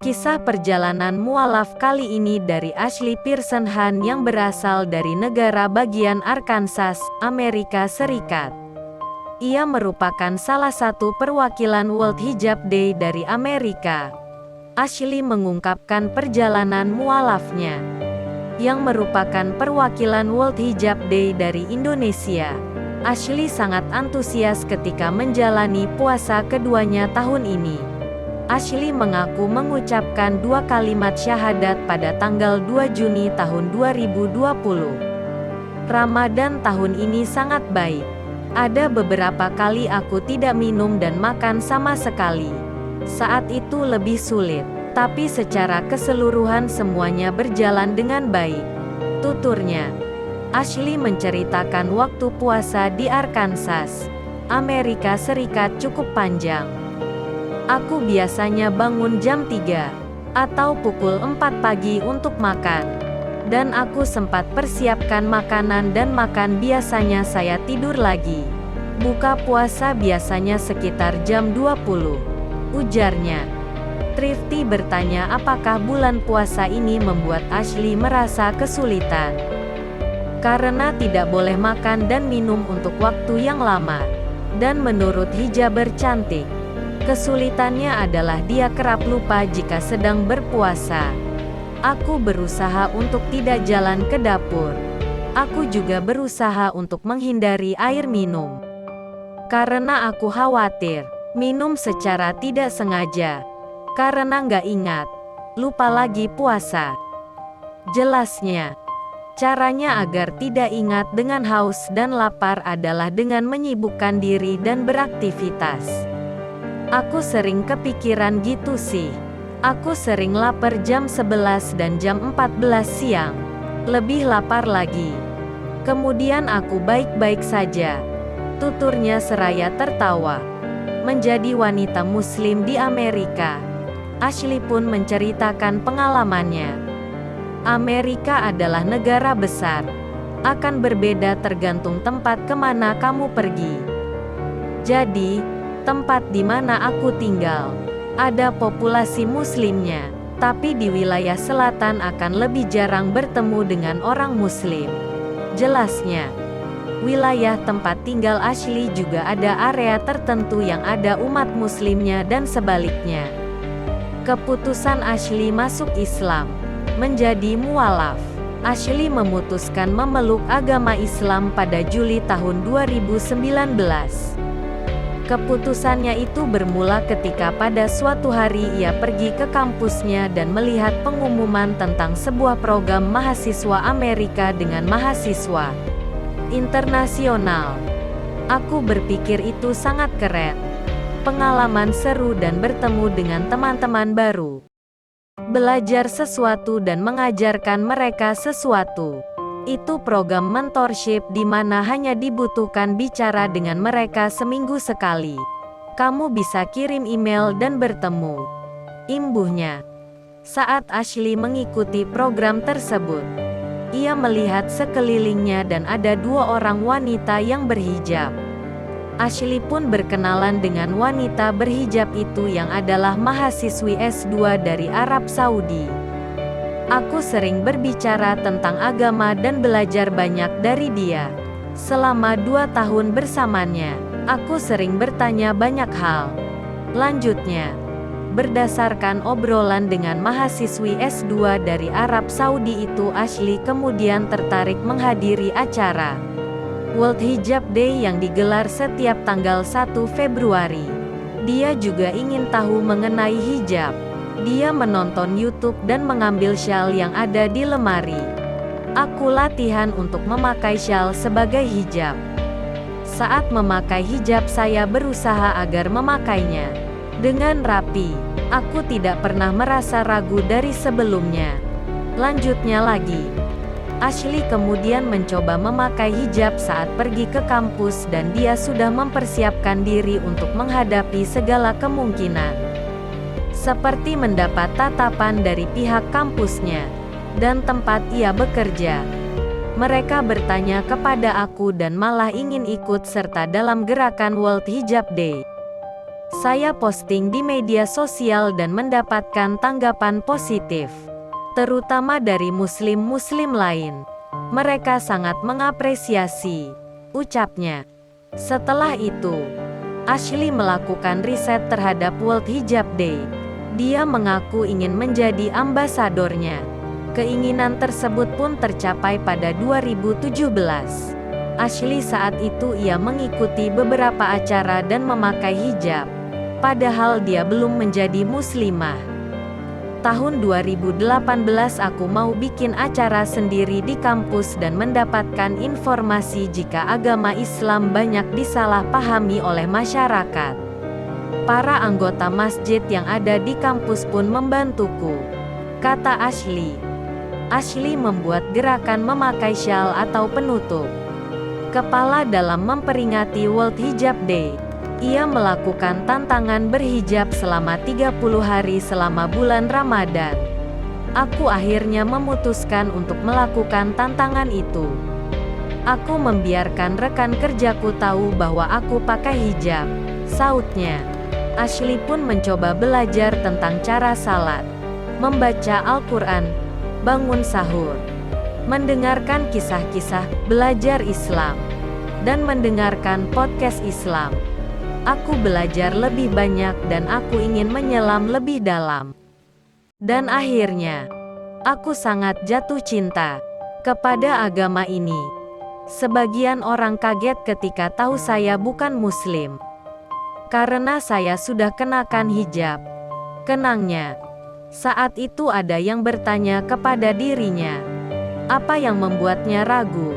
Kisah perjalanan mualaf kali ini dari Ashley Pearson Han yang berasal dari negara bagian Arkansas, Amerika Serikat. Ia merupakan salah satu perwakilan World Hijab Day dari Amerika. Ashley mengungkapkan perjalanan mualafnya, yang merupakan perwakilan World Hijab Day dari Indonesia. Ashley sangat antusias ketika menjalani puasa keduanya tahun ini. Ashley mengaku mengucapkan 2 kalimat syahadat pada tanggal 2 Juni tahun 2020. Ramadan tahun ini sangat baik. Ada beberapa kali aku tidak minum dan makan sama sekali. Saat itu lebih sulit, tapi secara keseluruhan semuanya berjalan dengan baik, tuturnya. Ashley menceritakan waktu puasa di Arkansas, Amerika Serikat cukup panjang. Aku biasanya bangun jam 3 atau pukul 4 pagi untuk makan. Dan aku sempat persiapkan makanan dan makan, biasanya saya tidur lagi. Buka puasa biasanya sekitar jam 20, ujarnya. Thrifty bertanya apakah bulan puasa ini membuat Ashley merasa kesulitan. Karena tidak boleh makan dan minum untuk waktu yang lama. Dan menurut hijaber cantik, kesulitannya adalah dia kerap lupa jika sedang berpuasa. Aku berusaha untuk tidak jalan ke dapur. Aku juga berusaha untuk menghindari air minum. Karena aku khawatir minum secara tidak sengaja. Karena nggak ingat, lupa lagi puasa. Jelasnya, caranya agar tidak ingat dengan haus dan lapar adalah dengan menyibukkan diri dan beraktivitas. Aku sering kepikiran gitu sih. Aku sering lapar jam 11 dan jam 14 siang. Lebih lapar lagi. Kemudian aku baik-baik saja, tuturnya seraya tertawa. Menjadi wanita muslim di Amerika, Ashley pun menceritakan pengalamannya. Amerika adalah negara besar. Akan berbeda tergantung tempat kemana kamu pergi. Jadi, tempat di mana aku tinggal, ada populasi muslimnya, tapi di wilayah selatan akan lebih jarang bertemu dengan orang muslim. Jelasnya, wilayah tempat tinggal Ashley juga ada area tertentu yang ada umat muslimnya dan sebaliknya. Keputusan Ashley masuk Islam, menjadi mualaf. Ashley memutuskan memeluk agama Islam pada Juli tahun 2019. Keputusannya itu bermula ketika pada suatu hari ia pergi ke kampusnya dan melihat pengumuman tentang sebuah program mahasiswa Amerika dengan mahasiswa internasional. Aku berpikir itu sangat keren. Pengalaman seru dan bertemu dengan teman-teman baru. Belajar sesuatu dan mengajarkan mereka sesuatu. Itu program mentorship di mana hanya dibutuhkan bicara dengan mereka seminggu sekali. Kamu bisa kirim email dan bertemu. Imbuhnya, saat Ashley mengikuti program tersebut, ia melihat sekelilingnya dan ada 2 orang wanita yang berhijab. Ashley pun berkenalan dengan wanita berhijab itu yang adalah mahasiswi S2 dari Arab Saudi. Aku sering berbicara tentang agama dan belajar banyak dari dia. Selama 2 tahun bersamanya, aku sering bertanya banyak hal. Lanjutnya, berdasarkan obrolan dengan mahasiswi S2 dari Arab Saudi itu, Ashley kemudian tertarik menghadiri acara World Hijab Day yang digelar setiap tanggal 1 Februari. Dia juga ingin tahu mengenai hijab. Dia menonton YouTube dan mengambil syal yang ada di lemari. Aku latihan untuk memakai syal sebagai hijab. Saat memakai hijab saya berusaha agar memakainya dengan rapi. Aku tidak pernah merasa ragu dari sebelumnya. Lanjutnya lagi, Ashley kemudian mencoba memakai hijab saat pergi ke kampus dan dia sudah mempersiapkan diri untuk menghadapi segala kemungkinan. Seperti mendapat tatapan dari pihak kampusnya dan tempat ia bekerja. Mereka bertanya kepada aku dan malah ingin ikut serta dalam gerakan World Hijab Day. Saya posting di media sosial dan mendapatkan tanggapan positif, terutama dari muslim-muslim lain. Mereka sangat mengapresiasi, ucapnya. Setelah itu, Ashley melakukan riset terhadap World Hijab Day. Dia mengaku ingin menjadi ambasadornya. Keinginan tersebut pun tercapai pada 2017. Ashley saat itu ia mengikuti beberapa acara dan memakai hijab, padahal dia belum menjadi muslimah. Tahun 2018 aku mau bikin acara sendiri di kampus dan mendapatkan informasi jika agama Islam banyak disalahpahami oleh masyarakat. Para anggota masjid yang ada di kampus pun membantuku, kata Ashley. Ashley membuat gerakan memakai syal atau penutup kepala dalam memperingati World Hijab Day. Ia melakukan tantangan berhijab selama 30 hari selama bulan Ramadan. Aku akhirnya memutuskan untuk melakukan tantangan itu. Aku membiarkan rekan kerjaku tahu bahwa aku pakai hijab, sautnya. Ashley pun mencoba belajar tentang cara salat, membaca Al-Quran, bangun sahur, mendengarkan kisah-kisah, belajar Islam, dan mendengarkan podcast Islam. Aku belajar lebih banyak dan aku ingin menyelam lebih dalam. Dan akhirnya, aku sangat jatuh cinta kepada agama ini. Sebagian orang kaget ketika tahu saya bukan muslim, karena saya sudah kenakan hijab. Kenangnya, saat itu ada yang bertanya kepada dirinya, apa yang membuatnya ragu?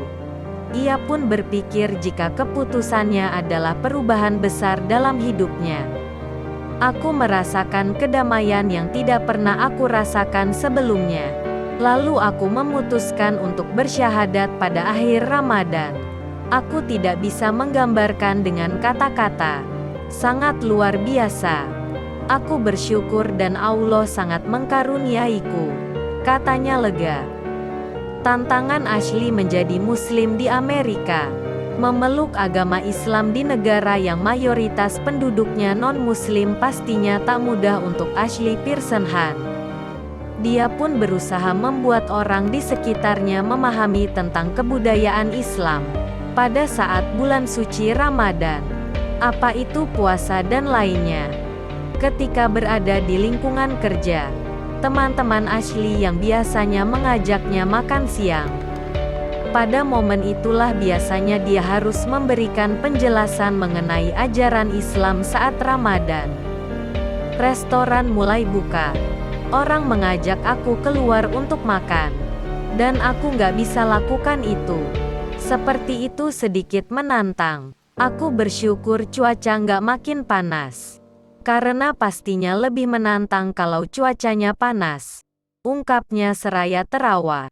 Ia pun berpikir jika keputusannya adalah perubahan besar dalam hidupnya. Aku merasakan kedamaian yang tidak pernah aku rasakan sebelumnya. Lalu aku memutuskan untuk bersyahadat pada akhir Ramadan. Aku tidak bisa menggambarkan dengan kata-kata. Sangat luar biasa. Aku bersyukur dan Allah sangat mengkaruniaiku, katanya lega. Tantangan Ashley menjadi muslim di Amerika. Memeluk agama Islam di negara yang mayoritas penduduknya non-muslim pastinya tak mudah untuk Ashley Pierson-Han. Dia pun berusaha membuat orang di sekitarnya memahami tentang kebudayaan Islam pada saat bulan suci Ramadan, apa itu puasa dan lainnya. Ketika berada di lingkungan kerja, teman-teman Ashley yang biasanya mengajaknya makan siang, pada momen itulah biasanya dia harus memberikan penjelasan mengenai ajaran Islam saat Ramadan. Restoran mulai buka. Orang mengajak aku keluar untuk makan, dan aku nggak bisa lakukan itu. Seperti itu sedikit menantang. Aku bersyukur cuaca nggak makin panas, karena pastinya lebih menantang kalau cuacanya panas, ungkapnya seraya terawat.